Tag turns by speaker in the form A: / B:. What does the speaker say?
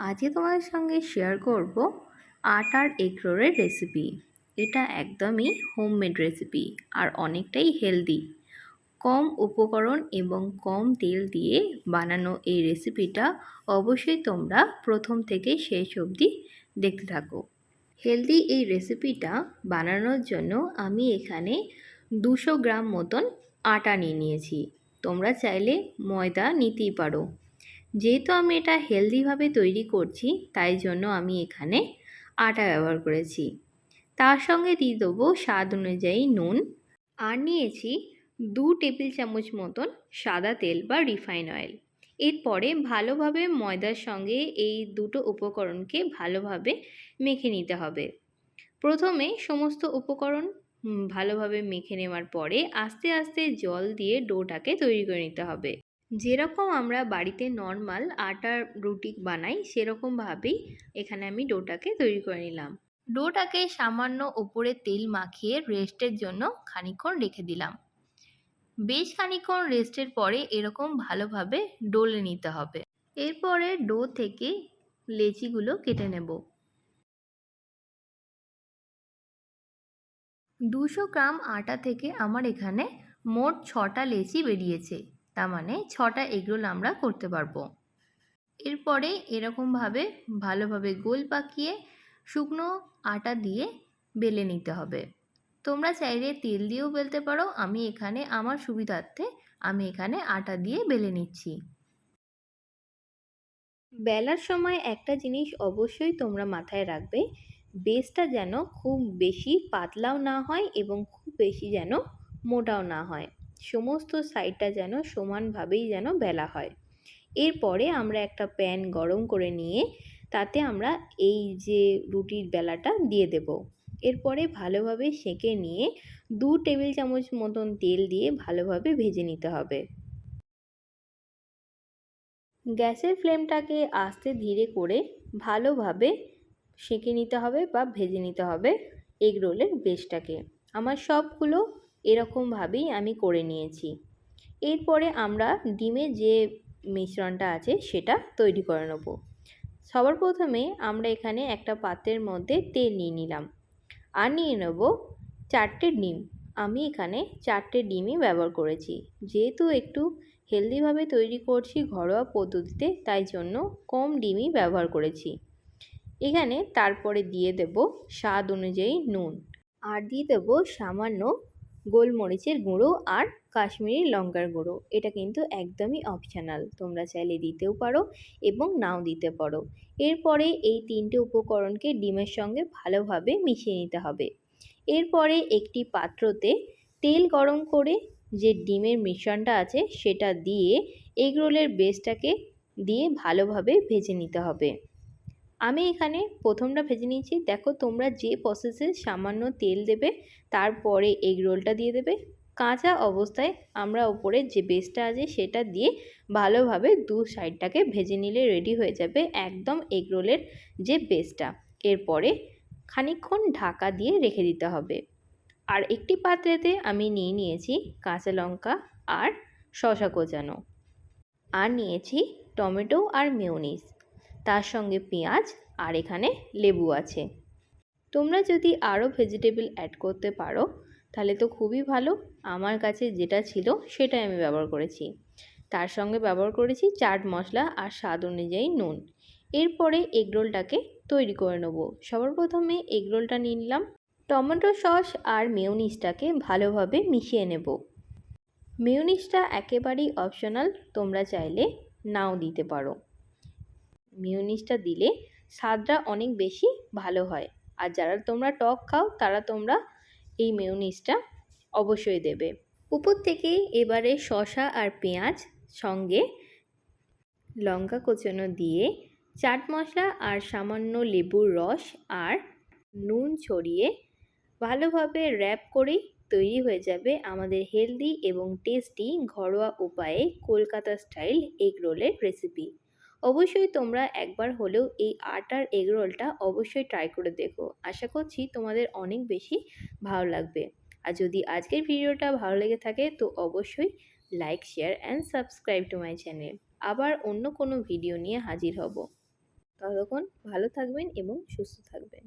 A: আজকে তোমাদের সঙ্গে শেয়ার করব আটার এগ রোলের রেসিপি। এটা একদমই হোমমেড রেসিপি আর অনেকটাই হেলদি। কম উপকরণ এবং কম তেল দিয়ে বানানো এই রেসিপিটা অবশ্যই তোমরা প্রথম থেকে শেষ অবধি দেখতে থাকো। হেলদি এই রেসিপিটা বানানোর জন্য আমি এখানে 200 গ্রাম মতন আটা নিয়েছি। তোমরা চাইলে ময়দা নিতেই পারো। যেহেতু আমি এটা হেলদিভাবে তৈরি করছি তাই জন্য আমি এখানে আটা ব্যবহার করেছি। তার সঙ্গে দিয়ে দেবো স্বাদ অনুযায়ী নুন, আর নিয়েছি 2 টেবিল চামচ মতন সাদা তেল বা রিফাইন অয়েল। এরপরে ভালোভাবে ময়দার সঙ্গে এই দুটো উপকরণকে ভালোভাবে মেখে নিতে হবে। প্রথমে সমস্ত উপকরণ ভালোভাবে মেখে নেওয়ার পরে আস্তে আস্তে জল দিয়ে ডোটাকে তৈরি করে নিতে হবে। যেরকম আমরা বাড়িতে নর্মাল আটার রুটি বানাই সেরকমভাবেই এখানে আমি ডোটাকে তৈরি করে নিলাম। ডোটাকে সামান্য ওপরে তেল মাখিয়ে রেস্টের জন্য খানিকক্ষণ রেখে দিলাম। বেশ খানিকক্ষণ রেস্টের পরে এরকম ভালোভাবে ডলে নিতে হবে। এরপরে ডো থেকে লেচিগুলো কেটে নেব। 200 গ্রাম আটা থেকে আমার এখানে মোট 6টা লেচি বেরিয়েছে, তার মানে 6টা এগরোল আমরা করতে পারবো। এরপরে এরকমভাবে ভালোভাবে গোল পাকিয়ে শুকনো আটা দিয়ে বেলে নিতে হবে। তোমরা চাইলে তেল দিয়েও বেলতে পারো, আমি এখানে আমার সুবিধার্থে আমি এখানে আটা দিয়ে বেলে নিচ্ছি। বেলার সময় একটা জিনিস অবশ্যই তোমরা মাথায় রাখবে, বেসটা যেন খুব বেশি পাতলাও না হয় এবং খুব বেশি যেন মোটাও না হয়। সমস্ত সাইডটা যেন সমানভাবেই যেন বেলা হয়। এরপরে আমরা একটা প্যান গরম করে নিয়ে তাতে আমরা এই যে রুটির বেলাটা দিয়ে দেব। এরপরে ভালোভাবে সেঁকে নিয়ে 2 টেবিল চামচ মতন তেল দিয়ে ভালোভাবে ভেজে নিতে হবে। গ্যাসের ফ্লেমটাকে আস্তে ধীরে করে ভালোভাবে সেঁকে নিতে হবে বা ভেজে নিতে হবে এগ রোলের বেসটাকে। আমার সবগুলো এরকমভাবেই আমি করে নিয়েছি। এরপরে আমরা ডিমের যে মিশ্রণটা আছে সেটা তৈরি করে নেব। সবার প্রথমে আমরা এখানে একটা পাত্রের মধ্যে তেল নিয়ে নিলাম আর নিয়ে নেব 4টে ডিম। আমি এখানে 4টে ডিমই ব্যবহার করেছি। যেহেতু একটু হেলদিভাবে তৈরি করছি ঘরোয়া পদ্ধতিতে, তাই জন্য কম ডিমই ব্যবহার করেছি এখানে। তারপরে দিয়ে দেব স্বাদ অনুযায়ী নুন, আর দিয়ে দেবো সামান্য গোলমরিচের গুঁড়ো আর কাশ্মীরি লঙ্কার গুঁড়ো। এটা কিন্তু একদমই অপশনাল, তোমরা চাইলে দিতেও পারো এবং নাও দিতে পারো। এরপরে এই 3টে উপকরণকে ডিমের সঙ্গে ভালোভাবে মিশিয়ে নিতে হবে। এরপরে একটি পাত্রতে তেল গরম করে যে ডিমের মিশ্রণটা আছে সেটা দিয়ে এগরোলের বেসটাকে দিয়ে ভালোভাবে ভেজে নিতে হবে। আমি এখানে প্রথমটা ভেজে নিয়েছি। দেখো তোমরা যে প্রসেসে সামান্য তেল দেবে তারপরে এগ রোলটা দিয়ে দেবে। কাঁচা অবস্থায় আমরা ওপরে যে বেসটা আছে সেটা দিয়ে ভালোভাবে দু সাইডটাকে ভেজে নিলে রেডি হয়ে যাবে একদম এগ রোলের যে বেসটা। এরপরে খানিকক্ষণ ঢাকা দিয়ে রেখে দিতে হবে। আর একটি পাত্রেতে আমি নিয়েছি কাঁচা লঙ্কা আর শসা কোচানো, আর নিয়েছি টমেটো আর মেয়োনিজ, তার সঙ্গে পেঁয়াজ, আর এখানে লেবু আছে। তোমরা যদি আরও ভেজিটেবল অ্যাড করতে পারো তাহলে তো খুবই ভালো। আমার কাছে যেটা ছিল সেটাই আমি ব্যবহার করেছি। তার সঙ্গে ব্যবহার করেছি চাট মশলা আর স্বাদ অনুযায়ী নুন। এরপরে এগরোলটাকে তৈরি করে নেব। সবার প্রথমে এগরোলটা নিয়ে নিলাম। টমেটো সস আর মেয়োনিজটাকে ভালোভাবে মিশিয়ে নেব। মেয়োনিজটা একেবারেই অপশনাল, তোমরা চাইলে নাও দিতে পারো। মেয়োনিজটা দিলে স্বাদটা অনেক বেশি ভালো হয়, আর যারা তোমরা টক খাও তারা তোমরা এই মেয়োনিজটা অবশ্যই দেবে। উপর থেকে এবারে শসা আর পেঁয়াজ সঙ্গে লঙ্কা কোচানো দিয়ে চাট মশলা আর সামান্য লেবুর রস আর নুন ছড়িয়ে ভালোভাবে র্যাপ করেই তৈরি হয়ে যাবে আমাদের হেলদি এবং টেস্টি ঘরোয়া উপায়ে কলকাতা স্টাইল এগ রোলের রেসিপি। অবশ্যই তোমরা একবার হলেও এই আটার এগ রোলটা অবশ্যই ট্রাই করে দেখো। আশা করছি তোমাদের অনেক বেশি ভালো লাগবে। আর যদি আজকের ভিডিওটা ভালো লেগে থাকে তো অবশ্যই like, share and subscribe to my channel. আবার অন্য কোনো ভিডিও নিয়ে হাজির হব। ততক্ষণ ভালো থাকবেন এবং সুস্থ থাকবেন।